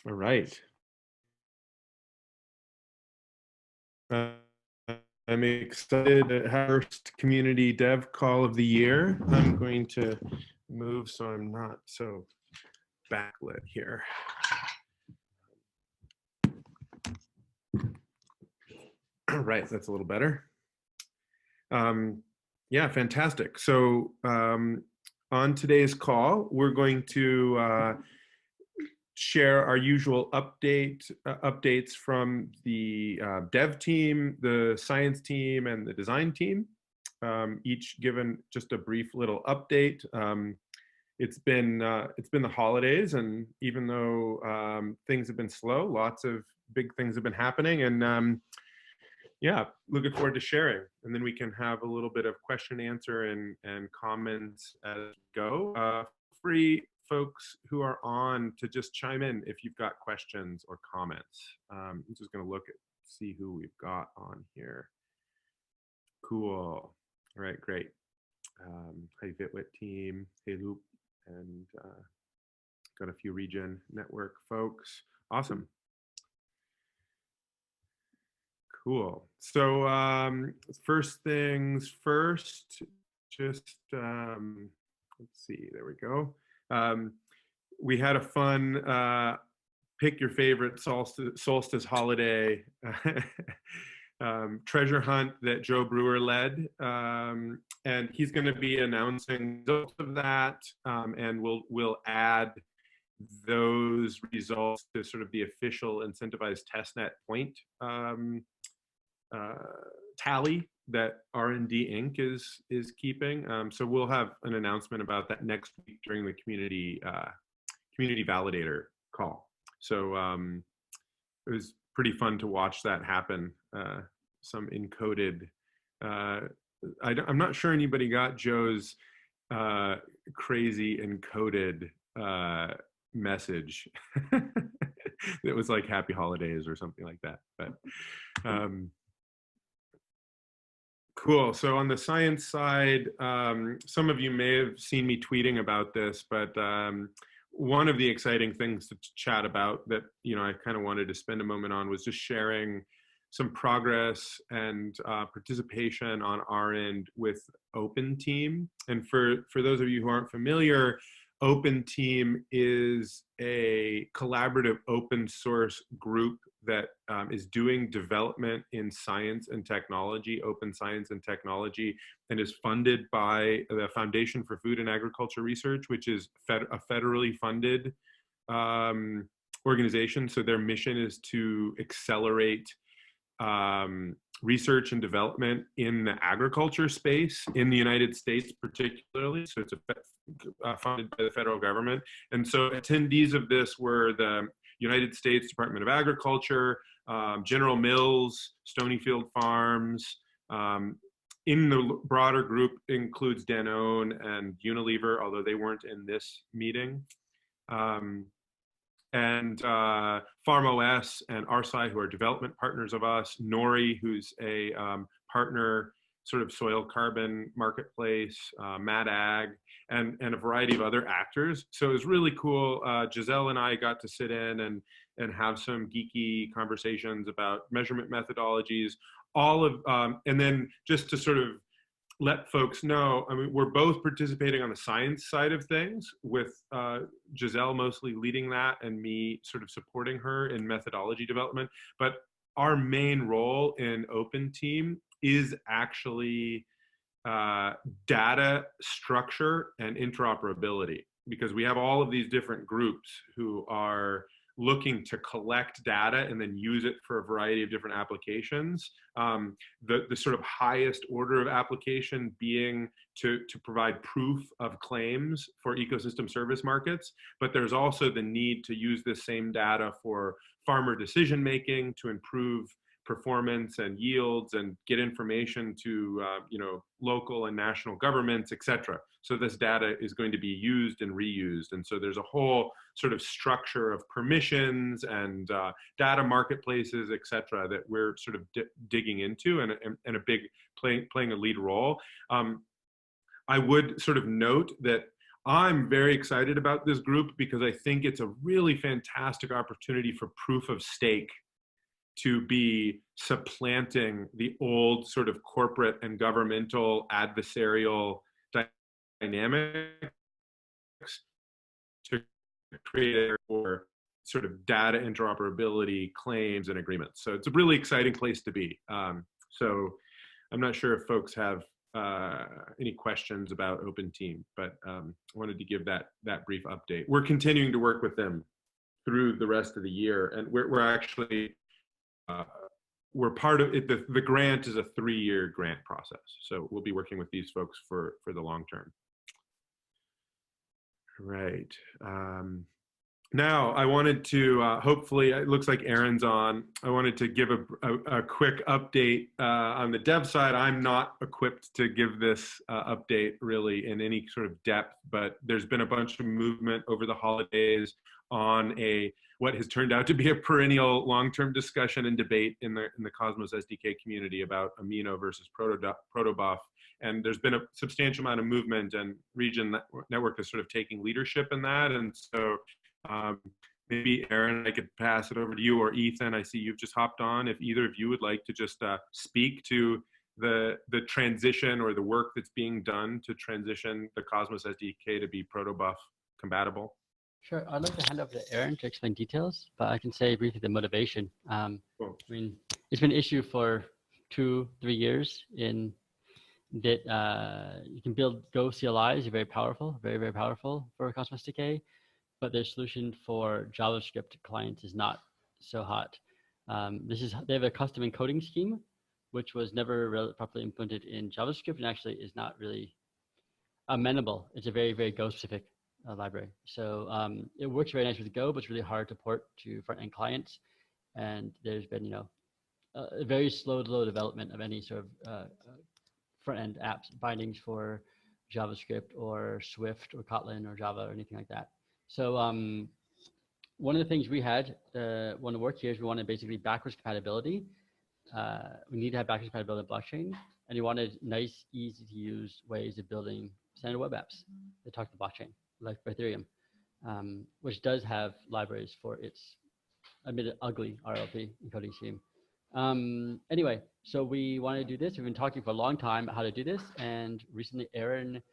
All right. Uh, I'm excited to have our first community dev call of the year. I'm going to move so I'm not so backlit here. All right, that's a little better. Yeah, fantastic. So on today's call, we're going to share our usual updates from the dev team, the science team, and the design team. Each given just a brief little update. It's been the holidays, and even though things have been slow, lots of big things have been happening, and yeah, looking forward to sharing. And then we can have a little bit of question answer and comments as we go. Free folks who are on to just chime in if you've got questions or comments. I'm just going to look at see who we've got on here. Cool. All right, great. Hi Vitwit team, hey Loop, and got a few Regen Network folks. Awesome. Cool. So first things first, just let's see, there we go. We had a fun pick your favorite solstice holiday treasure hunt that Joe Brewer led. And he's going to be announcing results of that, and we'll add those results to sort of the official incentivized testnet point tally that R&D Inc. is keeping. So we'll have an announcement about that next week during the community validator call. So it was pretty fun to watch that happen. Some encoded. I'm not sure anybody got Joe's crazy encoded message. It was like happy holidays or something like that. But cool. So on the science side, some of you may have seen me tweeting about this, but one of the exciting things to chat about that I kind of wanted to spend a moment on was just sharing some progress and participation on our end with Open Team. And for those of you who aren't familiar, Open Team is a collaborative open source group that is doing development in science and technology, open science and technology, and is funded by the Foundation for Food and Agriculture Research, which is a federally funded organization. So their mission is to accelerate research and development in the agriculture space in the United States particularly. So it's funded by the federal government. And so attendees of this were the United States Department of Agriculture, General Mills, Stonyfield Farms. In the broader group includes Danone and Unilever, although they weren't in this meeting. And FarmOS and RSci, who are development partners of us, Nori, who's a partner, sort of soil carbon marketplace, Mad Ag, and a variety of other actors. So it was really cool. Giselle and I got to sit in and have some geeky conversations about measurement methodologies, and then just to sort of let folks know, I mean, we're both participating on the science side of things, with Giselle mostly leading that and me sort of supporting her in methodology development. But our main role in Open Team is actually data structure and interoperability, because we have all of these different groups who are looking to collect data and then use it for a variety of different applications. The sort of highest order of application being to provide proof of claims for ecosystem service markets, but there's also the need to use this same data for farmer decision making to improve performance and yields and get information to local and national governments, et cetera. So this data is going to be used and reused. And so there's a whole sort of structure of permissions and data marketplaces, et cetera, that we're sort of digging into and a big playing a lead role. I would sort of note that I'm very excited about this group because I think it's a really fantastic opportunity for proof of stake to be supplanting the old sort of corporate and governmental adversarial dynamics to create for sort of data interoperability claims and agreements. So it's a really exciting place to be. So I'm not sure if folks have any questions about Open Team, but I wanted to give that brief update. We're continuing to work with them through the rest of the year, and we're actually we're part of it. The grant is a 3-year grant process, so we'll be working with these folks for the long term. Right. Now, I wanted to, hopefully, it looks like Aaron's on. I wanted to give a quick update on the dev side. I'm not equipped to give this update really in any sort of depth, but there's been a bunch of movement over the holidays on what has turned out to be a perennial long-term discussion and debate in the Cosmos SDK community about Amino versus Protobuf. And there's been a substantial amount of movement, and Regen Network is sort of taking leadership in that. And so maybe Aaron, I could pass it over to you, or Ethan. I see you've just hopped on. If either of you would like to just speak to the transition or the work that's being done to transition the Cosmos SDK to be Protobuf compatible. Sure. I'd like to hand over to Aaron to explain details, but I can say briefly the motivation. Cool. I mean, it's been an issue for 2-3 years in that you can build Go CLIs, very powerful, very, very powerful for Cosmos SDK, but their solution for JavaScript clients is not so hot. They have a custom encoding scheme, which was never properly implemented in JavaScript and actually is not really amenable. It's a very, very Go specific library. So it works very nice with Go, but it's really hard to port to front-end clients. And there's been, a very slow development of any sort of front-end apps bindings for JavaScript or Swift or Kotlin or Java or anything like that. So one of the things we want to work here is we want to basically backwards compatibility. We need to have backwards compatibility in blockchain, and we wanted nice, easy to use ways of building standard web apps that talk to blockchain, like Ethereum, which does have libraries for its admitted ugly RLP encoding scheme. Anyway, so we want to do this. We've been talking for a long time about how to do this, and recently Aaron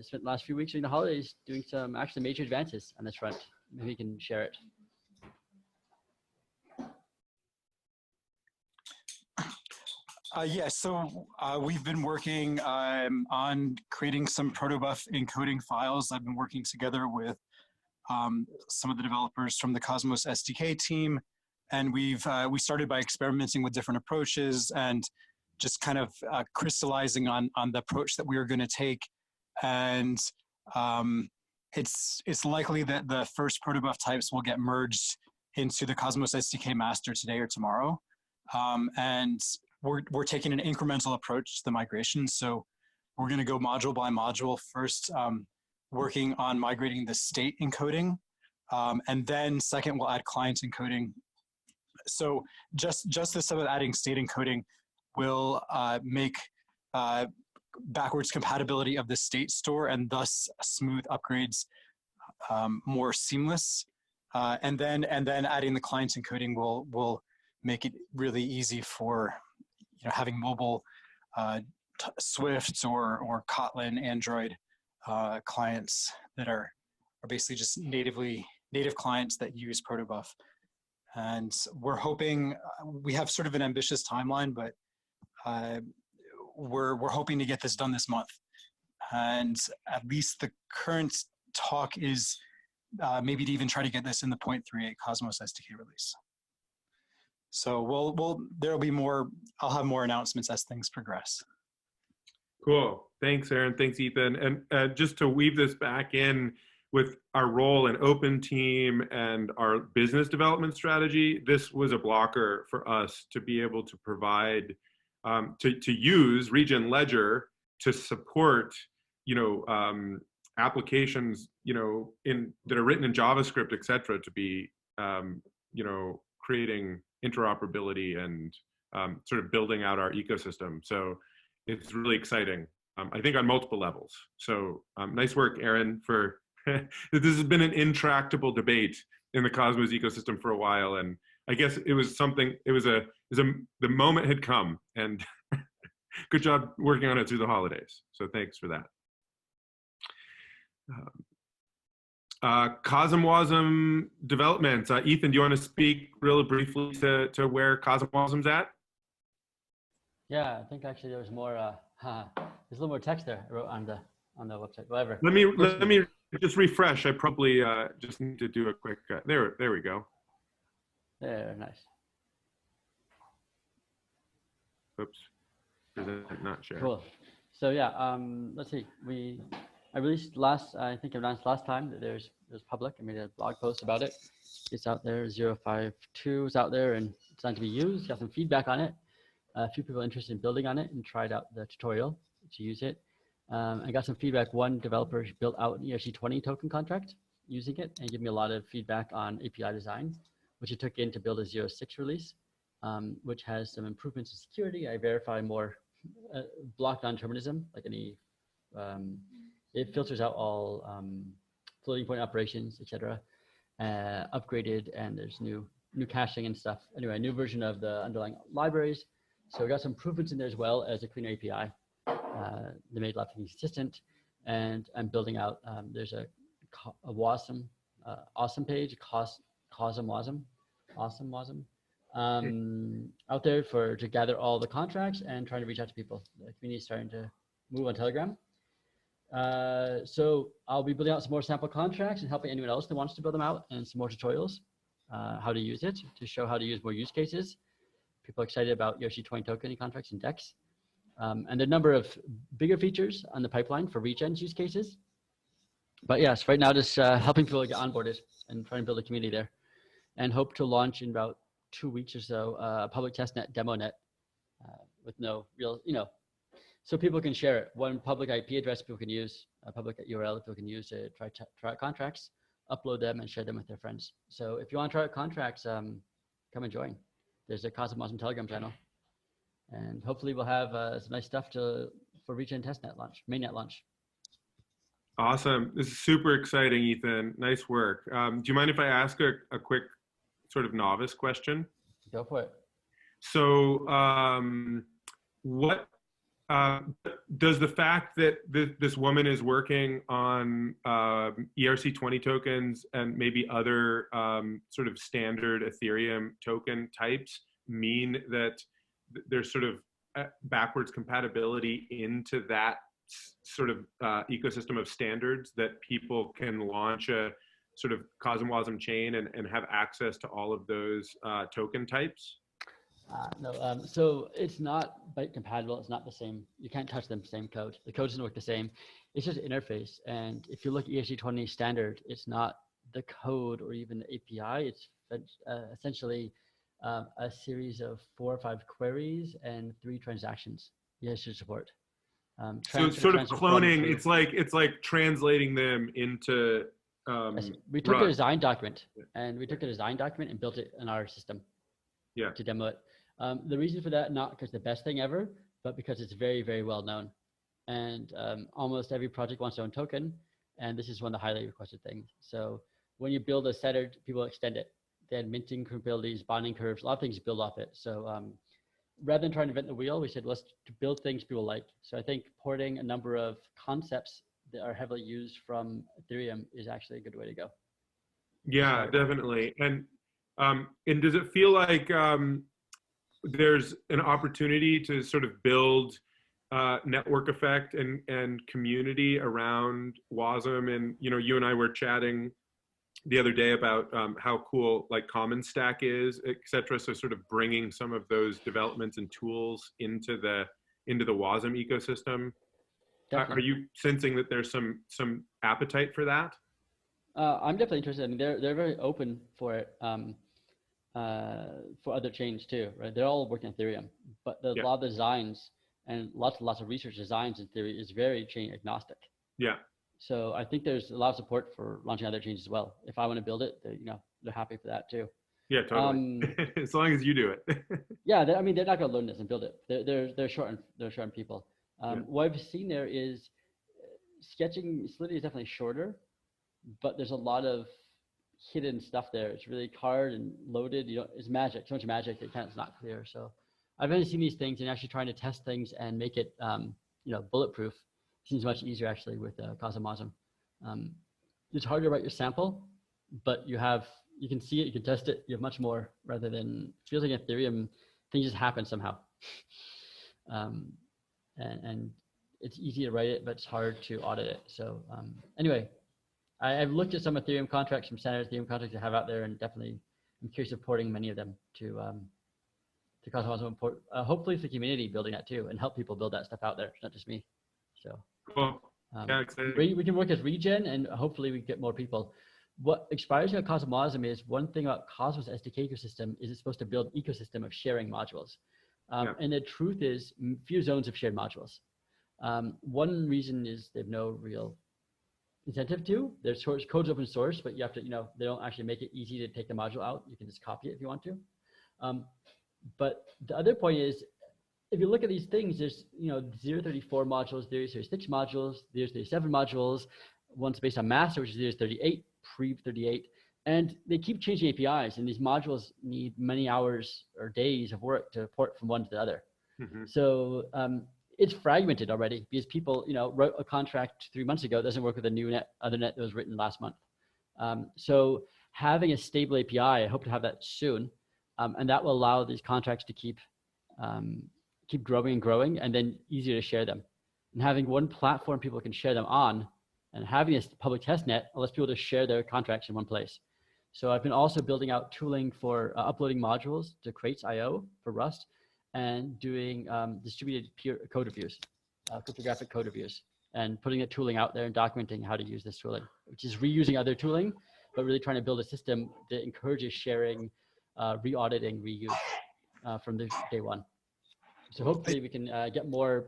spent the last few weeks during the holidays doing some actually major advances on this front. Maybe you can share it. Yeah, so we've been working on creating some protobuf encoding files. I've been working together with some of the developers from the Cosmos SDK team, and we started by experimenting with different approaches and just kind of crystallizing on the approach that we were going to take. And it's likely that the first protobuf types will get merged into the Cosmos SDK master today or tomorrow. And we're taking an incremental approach to the migration. So we're going to go module by module first, working on migrating the state encoding. And then second, we'll add client encoding. So just the step of adding state encoding will make backwards compatibility of the state store and thus smooth upgrades more seamless. And then adding the client encoding will make it really easy for having mobile Swift or Kotlin Android clients that are basically just native clients that use Protobuf. And we're hoping, we have sort of an ambitious timeline, but we're hoping to get this done this month. And at least the current talk is maybe to even try to get this in the 0.38 Cosmos SDK release. So there'll be more, I'll have more announcements as things progress. Cool. Thanks, Aaron. Thanks, Ethan. And just to weave this back in with our role in Open Team and our business development strategy, this was a blocker for us to be able to provide, to use Regen Ledger to support, applications, that are written in JavaScript, et cetera, to be, creating interoperability and sort of building out our ecosystem. So it's really exciting I think on multiple levels. So nice work, Aaron, for this has been an intractable debate in the Cosmos ecosystem for a while. And I guess it was something, the moment had come, and good job working on it through the holidays. So thanks for that. CosmWasm development. Ethan, do you want to speak really briefly to where CosmWasm's at? Yeah, I think actually there was more, there's a little more text there I wrote on the website, whatever. Let me just refresh. I probably just need to do a quick, there we go. There, nice. Oops, present not share. Cool. So yeah, let's see. I released I think I announced last time that there's public. I made a blog post about it. It's out there. 052 is out there and it's designed to be used. Got some feedback on it. A few people interested in building on it and tried out the tutorial to use it. I got some feedback. One developer built out an ERC20 token contract using it and gave me a lot of feedback on API design, which he took in to build a 0.6 release, which has some improvements in security. I verify more block non-determinism, like any, it filters out all floating point operations, etc. Upgraded, and there's new caching and stuff. Anyway, a new version of the underlying libraries. So we got some improvements in there as well as a cleaner API. They made a lot of things consistent, and I'm building out. There's a WASM, awesome page, CosmWasm, awesome out there to gather all the contracts and trying to reach out to people. The community is starting to move on Telegram. So I'll be building out some more sample contracts and helping anyone else that wants to build them out, and some more tutorials, how to use it, to show how to use more use cases. People are excited about ERC20 token contracts and DEX. And there are a number of bigger features on the pipeline for Regen's use cases. But yes, right now just helping people get onboarded and trying to build a community there. And hope to launch in about 2 weeks or so a public testnet, demo net, with no real, so people can share it. One public IP address people can use, a public URL people can use to try out contracts, upload them and share them with their friends. So if you want to try out contracts, come and join. There's a CosmWasm Telegram channel. And hopefully we'll have some nice stuff for Regen testnet launch, mainnet launch. Awesome. This is super exciting, Ethan. Nice work. Do you mind if I ask a quick sort of novice question? Go for it. So what does the fact that this woman is working on ERC20 tokens and maybe other sort of standard Ethereum token types mean that there's sort of backwards compatibility into that sort of ecosystem of standards that people can launch a sort of CosmWasm chain and have access to all of those token types? No, so it's not byte compatible. It's not the same. You can't touch the same code. The code doesn't work the same. It's just interface. And if you look at ERC20 standard, it's not the code or even the API. It's essentially a series of 4 or 5 queries and 3 transactions you should support. So it's sort of cloning. It's like translating them into. We took a design document and built it in our system. Yeah. To demo it. The reason for that, not because the best thing ever, but because it's very, very well known. And almost every project wants their own token. And this is one of the highly requested things. So when you build a setter, people extend it. They had minting capabilities, bonding curves, a lot of things build off it. So rather than trying to invent the wheel, we said, let's build things people like. So I think porting a number of concepts that are heavily used from Ethereum is actually a good way to go. Yeah, definitely. And does it feel like there's an opportunity to sort of build network effect and community around WASM? And you and I were chatting the other day about how cool like Common Stack is, etc. So sort of bringing some of those developments and tools into the WASM ecosystem. Definitely. Are you sensing that there's some appetite for that? I'm definitely interested. I mean, they're very open for it, for other chains too, right? They're all working on Ethereum, but a lot of the designs and lots of research designs in theory is very chain agnostic. Yeah. So I think there's a lot of support for launching other chains as well. If I want to build it, they're happy for that too. Yeah, totally. As long as you do it. Yeah, I mean, they're not going to learn this and build it. They're short on people. What I've seen there is sketching Solidity is definitely shorter, but there's a lot of hidden stuff there. It's really hard and loaded. It's magic, so much magic that it's not clear. So I've only seen these things, and actually trying to test things and make it, bulletproof seems much easier actually with Cosmosm. It's hard to write your sample, but you can see it, you can test it. You have much more rather than feels like Ethereum things just happen somehow. And it's easy to write it, but it's hard to audit it. So anyway, I've looked at some Ethereum contracts, some standard Ethereum contracts I have out there, and definitely I'm curious of porting many of them to Cosmos. Hopefully for the community building that too, and help people build that stuff out there. It's not just me. So cool. We can work as Regen, and hopefully we get more people. What inspires me about Cosmosm is one thing about Cosmos SDK ecosystem is it's supposed to build an ecosystem of sharing modules. And the truth is few zones have shared modules. One reason is they have no real incentive to. Their code's open source, but you have to, they don't actually make it easy to take the module out. You can just copy it if you want to. But the other point is, if you look at these things, there's 034 modules, there's 36 modules, there's 37 modules. One's based on master, which is there's 38, pre-38, and they keep changing APIs, and these modules need many hours or days of work to port from one to the other. So it's fragmented already because people, wrote a contract 3 months ago. It doesn't work with a other net that was written last month. So having a stable API, I hope to have that soon, and that will allow these contracts to keep growing and growing, and then easier to share them. And having one platform people can share them on, and having this public test net allows people to share their contracts in one place. So I've been also building out tooling for uploading modules to Crates.io for Rust, and doing distributed peer code reviews, cryptographic code reviews, and putting the tooling out there and documenting how to use this tooling, which is reusing other tooling, but really trying to build a system that encourages sharing, re-auditing, reuse from the day one. So hopefully we can get more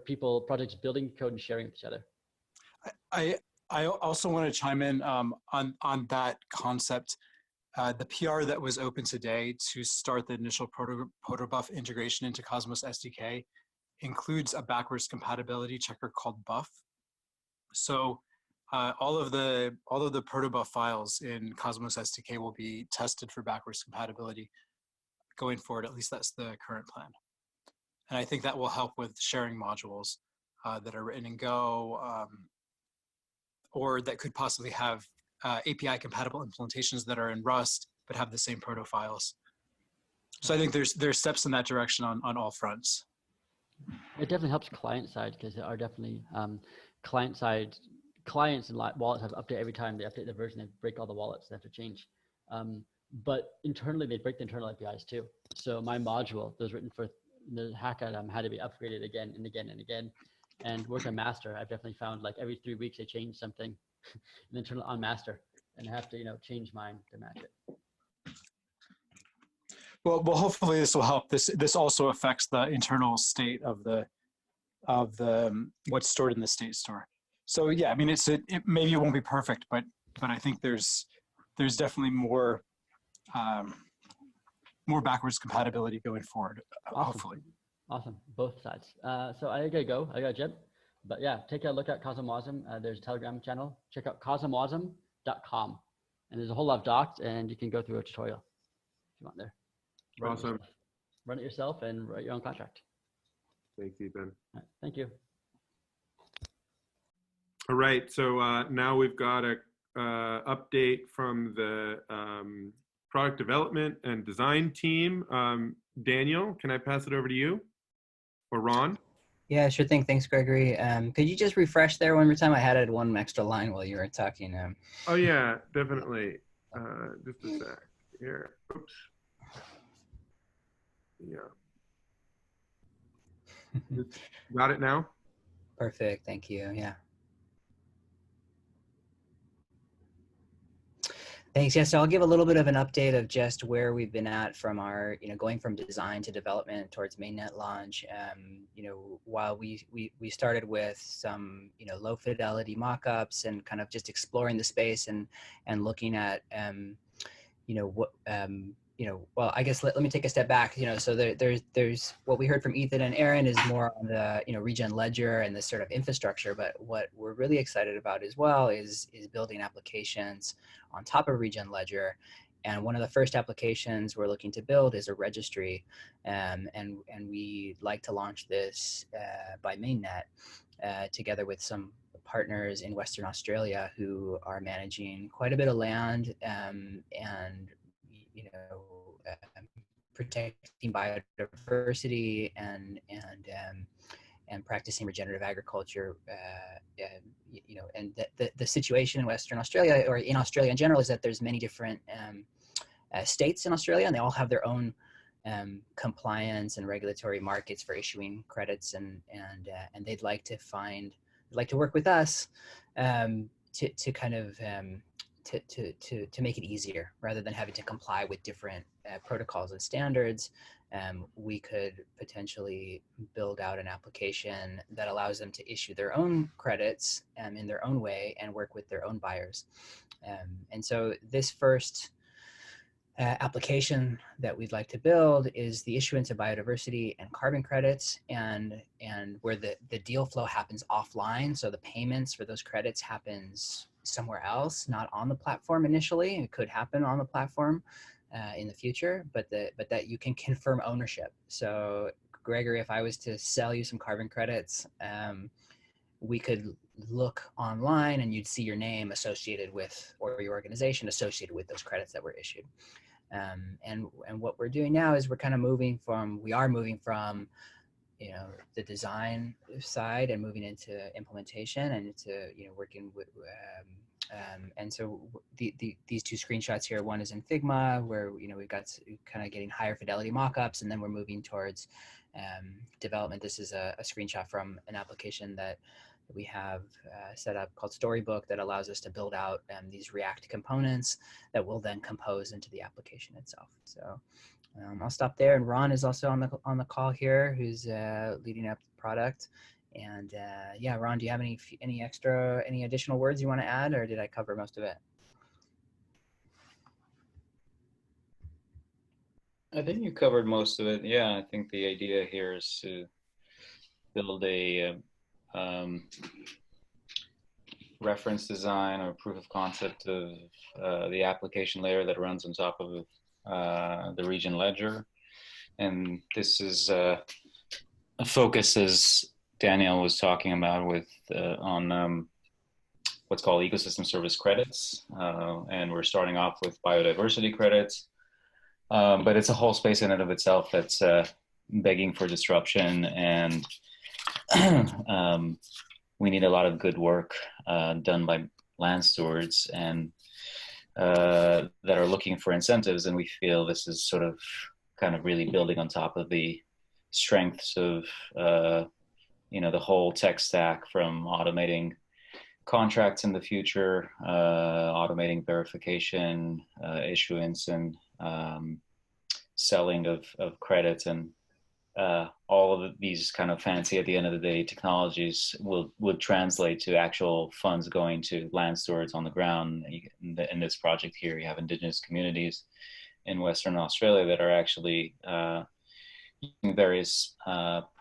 projects building code and sharing with each other. I also want to chime in on that concept. The PR that was open today to start the initial protobuf integration into Cosmos SDK includes a backwards compatibility checker called buff. So all of the protobuf files in Cosmos SDK will be tested for backwards compatibility going forward. At least that's the current plan. And I think that will help with sharing modules that are written in Go, or that could possibly have API compatible implementations that are in Rust but have the same proto files. So I think there's steps in that direction on all fronts. It definitely helps client side, because there are definitely client side clients and wallets have to update every time they update the version. They break all the wallets, they have to change. But internally they break the internal APIs too. So my module that was written for the hackathon had to be upgraded again and again and again. And work on master, I've definitely found like every 3 weeks they change something in the internal on master, and I have to change mine to match it. Well, hopefully this will help. This also affects the internal state of the what's stored in the state store. So yeah, I mean maybe it won't be perfect, but I think there's definitely more backwards compatibility going forward. Awesome. Hopefully. Awesome, both sides. So I gotta go. I gotta jump. But yeah, take a look at Cosmosm. There's a Telegram channel. Check out cosmosm.com, and there's a whole lot of docs, and you can go through a tutorial if you want there. Awesome. Run it yourself and write your own contract. Thanks, Ethan. Right, thank you. All right, so now we've got a update from the product development and design team. Daniel, can I pass it over to you? Or Ron? Yeah, sure thing. Thanks, Gregory. Could you just refresh there one more time? I had one extra line while you were talking. Oh yeah, definitely. Just a sec here. Oops. Yeah. Got it now? Perfect. Thank you. Yeah. Thanks. Yeah, so I'll give a little bit of an update of just where we've been at from our, going from design to development towards mainnet launch. While we started with some, low fidelity mockups and kind of just exploring the space and looking at, well, I guess let me take a step back. So there's what we heard from Ethan and Aaron is more on the Regen Ledger and this sort of infrastructure. But what we're really excited about as well is building applications on top of Regen Ledger. And one of the first applications we're looking to build is a registry, and we like to launch this by mainnet together with some partners in Western Australia who are managing quite a bit of land and protecting biodiversity and practicing regenerative agriculture. And the situation in Western Australia, or in Australia in general, is that there's many different states in Australia, and they all have their own compliance and regulatory markets for issuing credits, and they'd like to work with us to kind of to make it easier rather than having to comply with different protocols and standards. We could potentially build out an application that allows them to issue their own credits in their own way and work with their own buyers. And so this first application that we'd like to build is the issuance of biodiversity and carbon credits, and where the deal flow happens offline. So the payments for those credits happens somewhere else, not on the platform initially. It could happen on the platform in the future, but that you can confirm ownership. So Gregory, if I was to sell you some carbon credits, we could look online and you'd see your name associated with, or your organization associated with, those credits that were issued. And what we're doing now is we are moving from the design side and moving into implementation and into working with and so these two screenshots here, one is in Figma, where we've got kind of getting higher fidelity mockups, and then we're moving towards development. This is a screenshot from an application that we have set up called Storybook that allows us to build out these React components that will then compose into the application itself. So I'll stop there. And Ron is also on the call here, who's leading up the product. And yeah, Ron, do you have any additional words you want to add, or did I cover most of it? I think you covered most of it. Yeah, I think the idea here is to build a reference design or proof of concept of the application layer that runs on top of the Regen Ledger. And this is a focus, as Danielle was talking about, with on what's called ecosystem service credits. And we're starting off with biodiversity credits. But it's a whole space in and of itself that's begging for disruption, and we need a lot of good work done by land stewards and that are looking for incentives. And we feel this is sort of kind of really building on top of the strengths of the whole tech stack, from automating contracts in the future, automating verification, issuance, and selling of credits, and all of these kind of fancy, at the end of the day, technologies would translate to actual funds going to land stewards on the ground. In this project here, you have Indigenous communities in Western Australia that are actually using various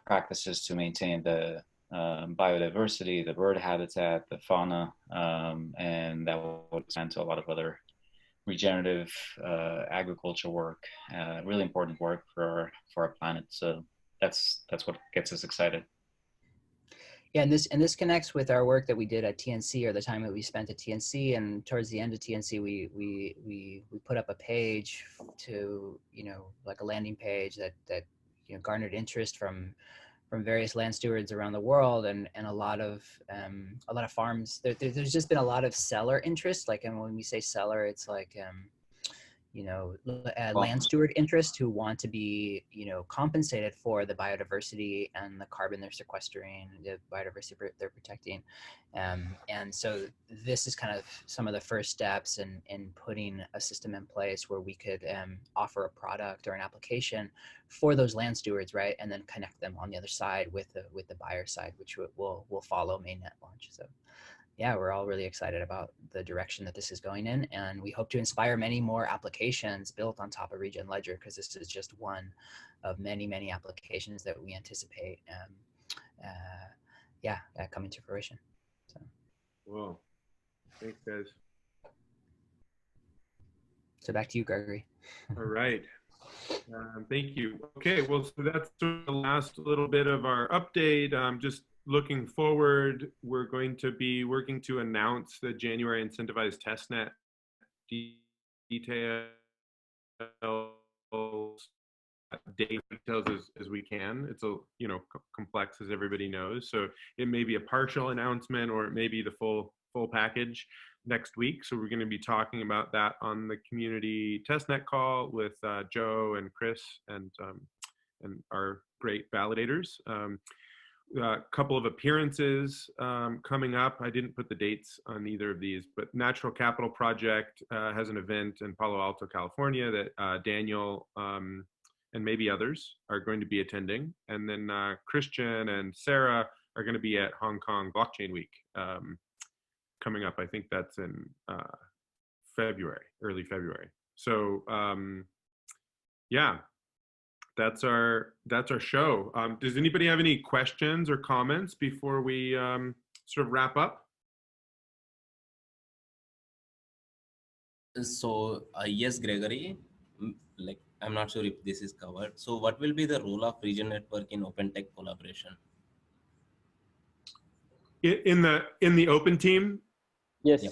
practices to maintain the biodiversity, the bird habitat, the fauna, and that will expand to a lot of other regenerative agriculture work, really important work for our planet. So that's what gets us excited. Yeah, and this connects with our work that we did at TNC, or the time that we spent at TNC. And towards the end of TNC, we put up a page to like a landing page that garnered interest from various land stewards around the world, and a lot of farms. There's just been a lot of seller interest. Like, and when we say seller, it's like land steward interest who want to be compensated for the biodiversity and the carbon they're sequestering, the biodiversity they're protecting, and so this is kind of some of the first steps in putting a system in place where we could offer a product or an application for those land stewards, right, and then connect them on the other side with the buyer side, which will follow mainnet launch. So yeah, we're all really excited about the direction that this is going in, and we hope to inspire many more applications built on top of Regen Ledger, because this is just one of many, many applications that we anticipate coming to fruition. So. Well, thanks, guys. So back to you, Gregory. All right. Thank you. Okay, well, so that's the last little bit of our update. Just looking forward, we're going to be working to announce the January incentivized testnet details, details as we can. It's complex, as everybody knows. So it may be a partial announcement, or it may be the full package next week. So we're going to be talking about that on the community testnet call with Joe and Chris and our great validators. A couple of appearances coming up. I didn't put the dates on either of these, but Natural Capital Project has an event in Palo Alto, California that Daniel and maybe others are going to be attending. And then Christian and Sarah are going to be at Hong Kong Blockchain Week coming up. I think that's in February, early February. So yeah, that's our show. Does anybody have any questions or comments before we sort of wrap up? So yes, Gregory, like I'm not sure if this is covered. So what will be the role of Regen Network in open tech collaboration? In the open team? Yes.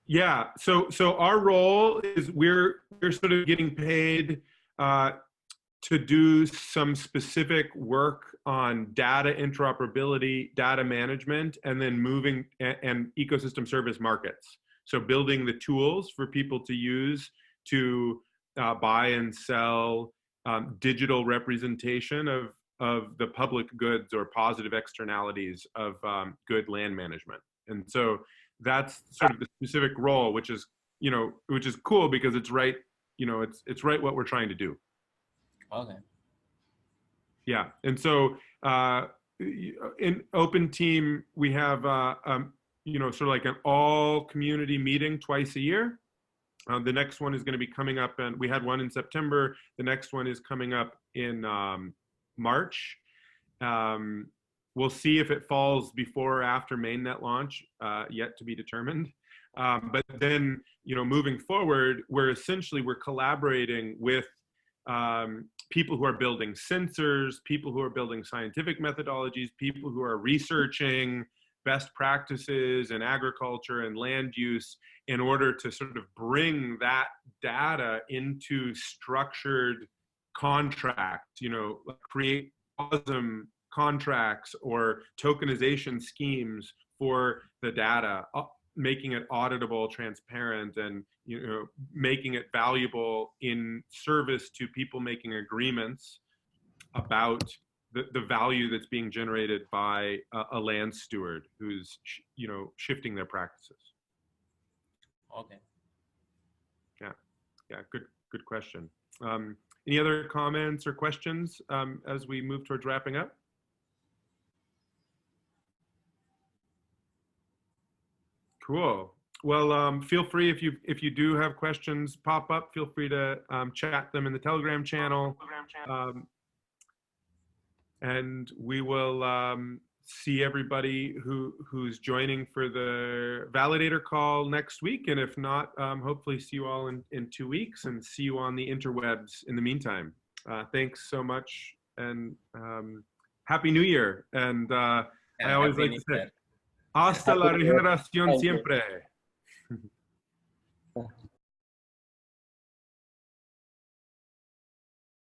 Yeah. So our role is we're sort of getting paid to do some specific work on data interoperability, data management, and then moving and ecosystem service markets. So building the tools for people to use to buy and sell digital representation of the public goods or positive externalities of good land management. And so that's sort of the specific role, which is cool because it's right, it's right what we're trying to do. Okay. Yeah, and so in Open Team we have sort of like an all community meeting twice a year. The next one is going to be coming up, and we had one in September. The next one is coming up in March. We'll see if it falls before or after mainnet launch, yet to be determined. But then, moving forward, we're collaborating with people who are building sensors, people who are building scientific methodologies, people who are researching best practices in agriculture and land use in order to sort of bring that data into structured contracts, create awesome contracts or tokenization schemes for the data, making it auditable, transparent, and making it valuable in service to people making agreements about the value that's being generated by a land steward who's shifting their practices. Okay. Yeah, good question. Any other comments or questions as we move towards wrapping up? Cool. Well, feel free if you do have questions pop up, feel free to chat them in the Telegram channel, and we will see everybody who's joining for the validator call next week, and if not, hopefully see you all in 2 weeks, and see you on the interwebs in the meantime. Thanks so much, and Happy New Year. And I always like to say, hasta la regeneración siempre.